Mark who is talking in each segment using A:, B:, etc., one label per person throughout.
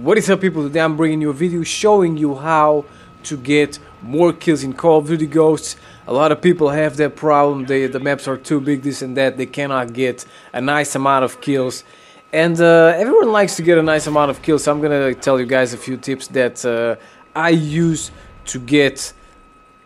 A: What is up, people? Today I'm bringing you a video showing you how to get more kills in Call of Duty Ghosts. A lot of people have that problem. The maps are too big, this and that. They cannot get a nice amount of kills. And everyone likes to get a nice amount of kills. So I'm gonna tell you guys a few tips that I use to get,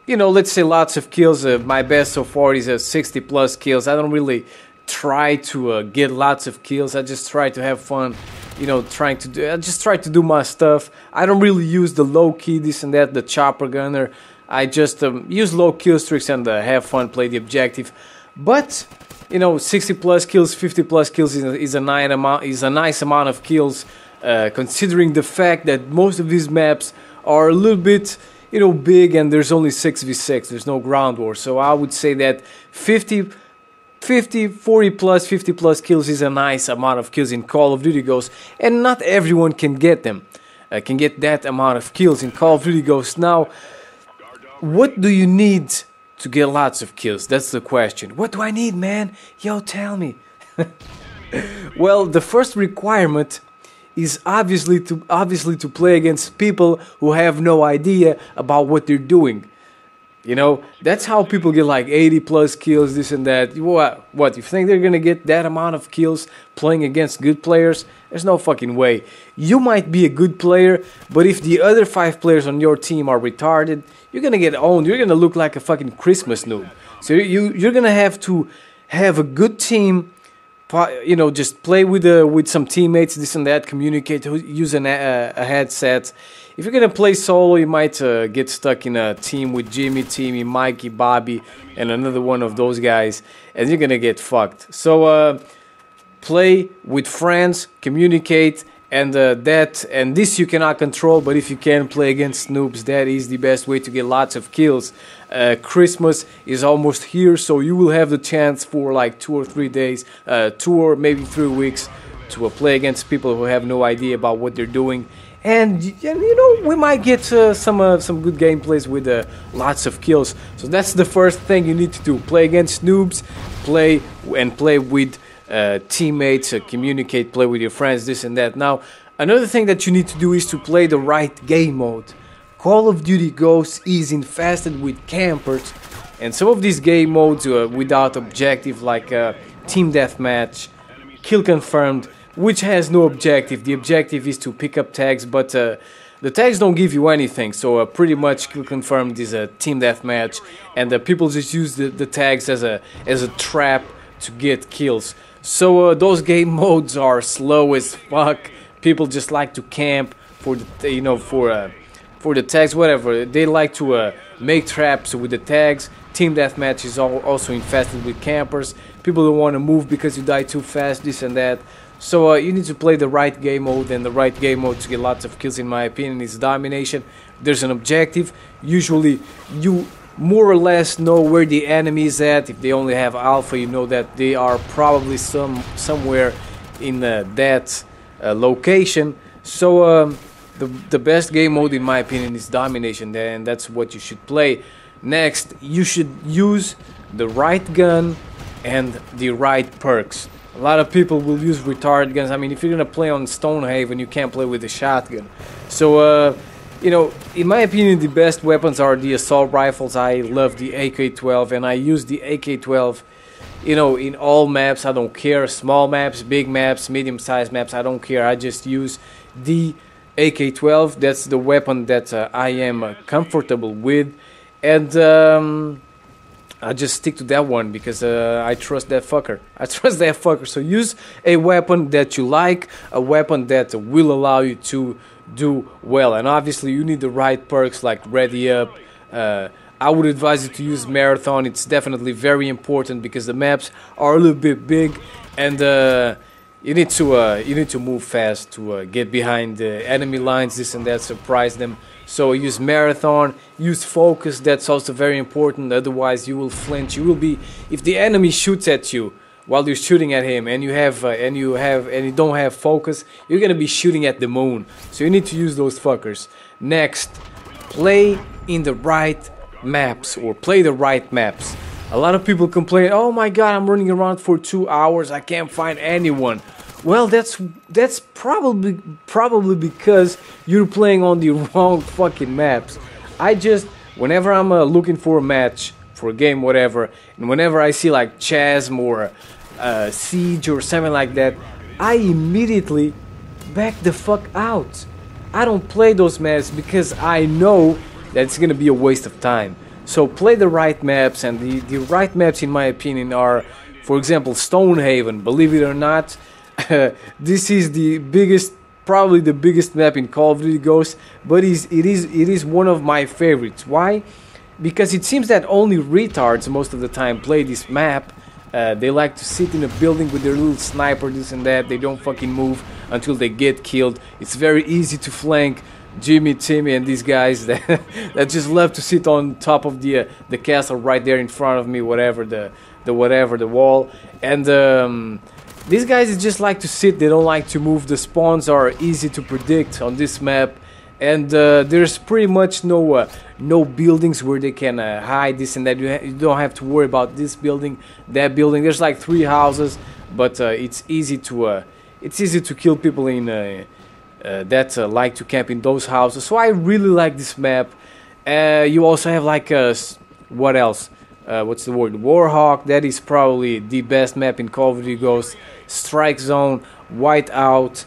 A: you know, let's say lots of kills. My best so far is 60 plus kills. I don't really try to get lots of kills. I just try to have fun, you know, I just try to do my stuff. I don't really use the low key, this and that, the chopper gunner. I just use low kill streaks and have fun, play the objective. But you know, 60 plus kills, 50 plus kills is a nice amount of kills, considering the fact that most of these maps are a little bit, you know, big, and there's only 6v6. There's no ground war. So I would say that 40 plus, 50 plus kills is a nice amount of kills in Call of Duty Ghosts, and not everyone can get them, can get that amount of kills in Call of Duty Ghosts. Now, what do you need to get lots of kills? That's the question. What do I need, man? Yo, tell me. Well, the first requirement is obviously to play against people who have no idea about what they're doing. You know, that's how people get like 80 plus kills, this and that. What, you think they're gonna get that amount of kills playing against good players? There's no fucking way. You might be a good player, but if the other 5 players on your team are retarded, you're gonna get owned. You're gonna look like a fucking Christmas noob. So you're gonna have to have a good team, you know, just play with some teammates, this and that, communicate, use a headset. If you're gonna play solo, you might get stuck in a team with Jimmy, Timmy, Mikey, Bobby, and another one of those guys, and you're gonna get fucked. So play with friends, communicate, and this you cannot control. But if you can play against noobs, that is the best way to get lots of kills. Christmas is almost here, so you will have the chance for like 2 or 3 days, 2 or maybe 3 weeks, to play against people who have no idea about what they're doing. And you know, we might get some good gameplays with lots of kills. So that's the first thing you need to do: play against noobs, play with teammates, communicate, play with your friends, this and that. Now, another thing that you need to do is to play the right game mode. Call of Duty Ghosts is infested with campers, and some of these game modes without objective, like Team Deathmatch, Kill Confirmed, which has no objective. The objective is to pick up tags, but the tags don't give you anything. So pretty much Kill Confirmed is a Team Deathmatch, and people just use the tags as a trap to get kills. So those game modes are slow as fuck. People just like to camp for the, you know, for the tags, whatever. They like to make traps with the tags. Team Deathmatch is also infested with campers. People don't want to move because you die too fast, this and that. So you need to play the right game mode, and the right game mode to get lots of kills, in my opinion, is domination. There's an objective. Usually you more or less know where the enemy is at. If they only have alpha, you know that they are probably somewhere in that location. So the best game mode, in my opinion, is domination, and that's what you should play. Next, you should use the right gun and the right perks. A lot of people will use retarded guns. I mean, if you're gonna play on Stonehaven, you can't play with a shotgun. So you know, in my opinion, the best weapons are the assault rifles. I love the AK-12, and I use the AK-12, you know, in all maps. I don't care, small maps, big maps, medium-sized maps, I don't care. I just use the AK-12. That's the weapon that I am comfortable with, and I just stick to that one because I trust that fucker. I trust that fucker. So use a weapon that you like, a weapon that will allow you to do well. And obviously you need the right perks like Ready Up. I would advise you to use Marathon. It's definitely very important because the maps are a little bit big, and you need to move fast to get behind the enemy lines, this and that, surprise them. So use Marathon, use Focus. That's also very important. Otherwise you will flinch. You will be, if the enemy shoots at you while you're shooting at him, and you don't have focus, you're gonna be shooting at the moon. So you need to use those fuckers. Next, play in the right maps, or play the right maps. A lot of people complain, oh my god, I'm running around for 2 hours, I can't find anyone. Well, that's probably because you're playing on the wrong fucking maps. I just whenever I'm looking for a match, for a game, whatever, and whenever I see like Chasm or Siege or something like that, I immediately back the fuck out. I don't play those maps because I know that it's gonna be a waste of time. So play the right maps, and the right maps, in my opinion, are, for example, Stonehaven. Believe it or not, this is the biggest, probably the biggest map in Call of Duty Ghosts, but it is one of my favorites. Why? Because it seems that only retards most of the time play this map. They like to sit in a building with their little sniper, this and that. They don't fucking move until they get killed. It's very easy to flank Jimmy, Timmy, and these guys that, that just love to sit on top of the castle right there in front of me, whatever the wall. And these guys just like to sit. They don't like to move. The spawns are easy to predict on this map, and there's pretty much no buildings where they can hide, this and that. You don't have to worry about this building, that building. There's like 3 houses, but it's easy to kill people in that like to camp in those houses. So I really like this map. You also have like what else? What's the word? Warhawk. That is probably the best map in Call of Duty Ghosts. Strike Zone, Whiteout,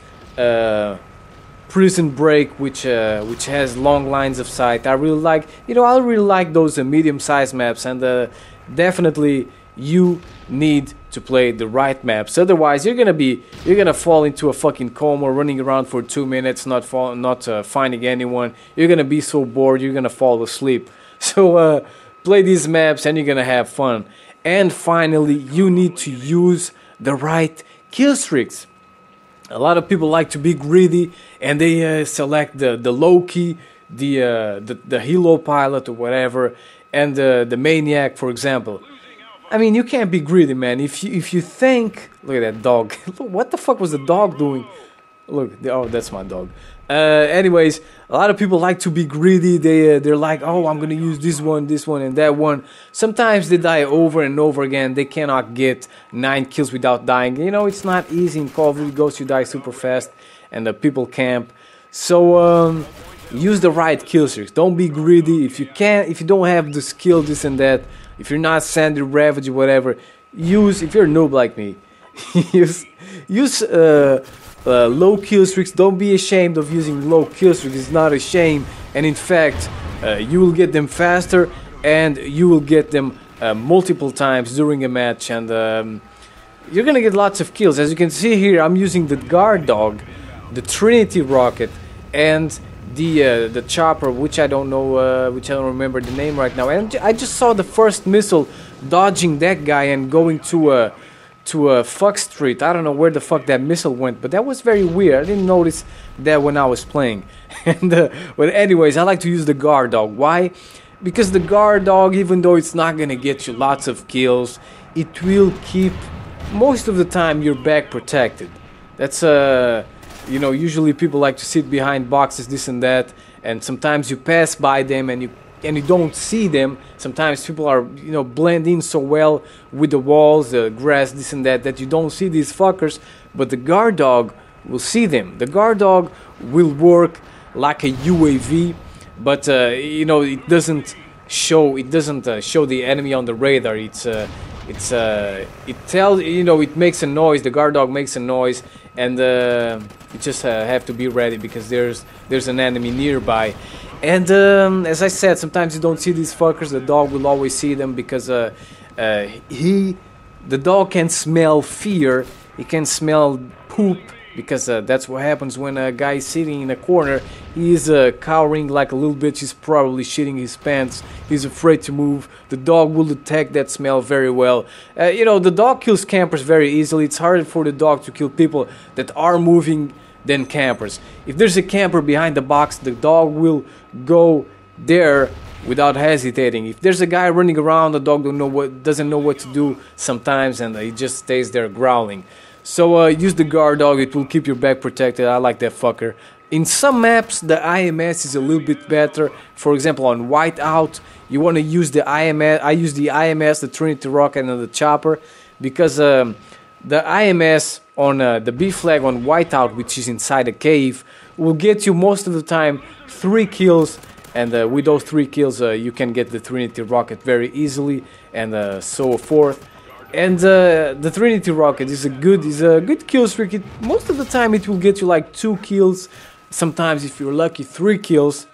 A: Prison Break, which has long lines of sight. I really like, I really like those medium-sized maps, and definitely you need to play the right maps. Otherwise, you're gonna fall into a fucking coma, running around for 2 minutes, not finding anyone. You're gonna be so bored, you're gonna fall asleep. So play these maps, and you're gonna have fun. And finally, you need to use the right killstreaks. A lot of people like to be greedy, and they select the low key, the helo pilot or whatever, and the maniac, for example. I mean, you can't be greedy, man. If you think, look at that dog. What the fuck was the dog doing? Look, oh, that's my dog. Anyways, a lot of people like to be greedy. They're like, oh, I'm gonna use this one, and that one. Sometimes they die over and over again. They cannot get 9 kills without dying. It's not easy in Call of Duty Ghosts. You die super fast, and the people camp. So use the right kill streaks. Don't be greedy. If you don't have the skill, this and that. If you're not Sandy Ravage or whatever, if you're a noob like me, use low kill streaks. Don't be ashamed of using low kill streaks. It's not a shame, and in fact, you will get them faster, and you will get them multiple times during a match, and you're gonna get lots of kills. As you can see here, I'm using the guard dog, the Trinity rocket, and the chopper, which I don't know, which I don't remember the name right now. And I just saw the first missile dodging that guy and going to Fuck Street. I don't know where the fuck that missile went, but that was very weird. I didn't notice that when I was playing. And but anyways, I like to use the guard dog. Why? Because the guard dog, even though it's not gonna get you lots of kills, it will keep most of the time your back protected. That's usually people like to sit behind boxes, this and that, and sometimes you pass by them and you don't see them. Sometimes people are blend in so well with the walls, the grass, this and that you don't see these fuckers, but the guard dog will see them. The guard dog will work like a UAV, but it doesn't show the enemy on the radar. It makes a noise. The guard dog makes a noise, and you just have to be ready because there's an enemy nearby. And as I said, sometimes you don't see these fuckers. The dog will always see them because the dog can smell fear. He can smell poop, because that's what happens when a guy is sitting in a corner. He is cowering like a little bitch. He's probably shitting his pants. He's afraid to move. The dog will detect that smell very well. The dog kills campers very easily. It's harder for the dog to kill people that are moving than campers. If there's a camper behind the box, the dog will go there without hesitating. If there's a guy running around, the dog doesn't know what to do sometimes, and he just stays there growling. So use the guard dog. It will keep your back protected. I like that fucker. In some maps, the IMS is a little bit better. For example, on Whiteout, you want to use the IMS. I use the IMS, the Trinity rocket, and the chopper, because the IMS on the B flag on Whiteout, which is inside a cave, will get you most of the time 3 kills, and with those 3 kills you can get the Trinity rocket very easily, and so forth. And the Trinity rocket is a good kill streak. Most of the time it will get you like 2 kills, sometimes if you're lucky 3 kills.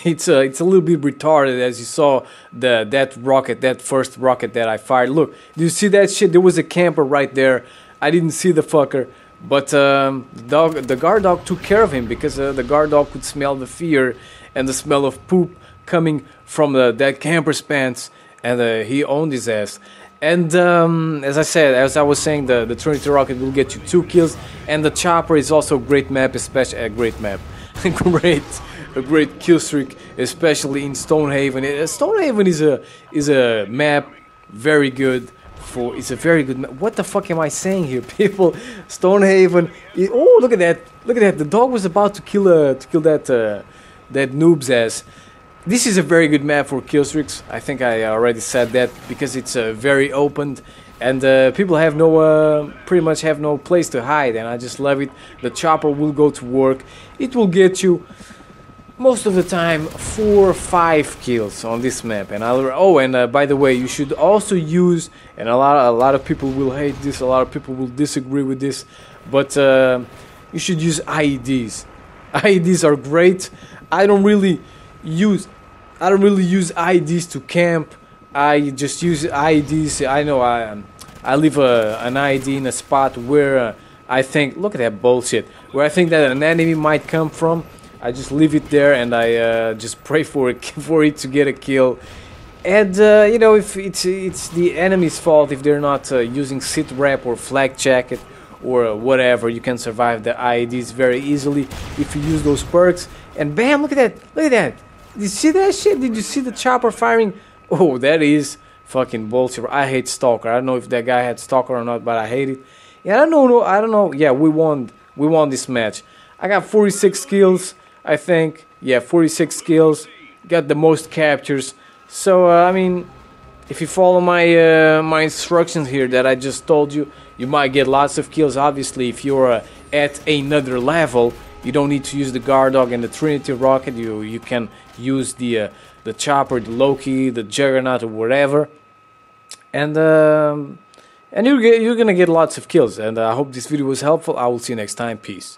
A: It's a little bit retarded, as you saw that first rocket that I fired. Look, do you see that shit? There was a camper right there. I didn't see the fucker, but the guard dog took care of him, because the guard dog could smell the fear and the smell of poop coming from that camper's pants, and he owned his ass. And as I was saying, the Trinity rocket will get you 2 kills, and the chopper is also a great map, especially a great map, a great kill streak, especially in Stonehaven. Stonehaven is a map very good for. It's a very good map. What the fuck am I saying here, people? Stonehaven. Oh, look at that! Look at that! The dog was about to kill that noob's ass. This is a very good map for kill streaks. I think I already said that, because it's very open, and people have pretty much have no place to hide, and I just love it. The chopper will go to work. It will get you most of the time 4 or 5 kills on this map. And by the way, you should also use, and a lot of people will hate this, a lot of people will disagree with this, but you should use IEDs. IEDs are great. I don't really use IEDs to camp. I just use IEDs. I know I leave an IED in a spot where I think, look at that bullshit, where I think that an enemy might come from. I just leave it there, and I just pray for it to get a kill. And you know, if it's the enemy's fault if they're not using sit rep or flak jacket or whatever, you can survive the IEDs very easily if you use those perks. And bam! Look at that! Look at that! Did you see that shit? Did you see the chopper firing? Oh, that is fucking bullshit. I hate Stalker. I don't know if that guy had Stalker or not, but I hate it. Yeah, I don't know. Yeah, we won this match. I got 46 kills. I think, yeah, 46 kills, got the most captures. So I mean, if you follow my instructions here that I just told you, you might get lots of kills. Obviously, if you're at another level, you don't need to use the guard dog and the Trinity rocket. You can use the chopper, the Loki, the Juggernaut, or whatever, and you're gonna get lots of kills. And I hope this video was helpful. I will see you next time. Peace.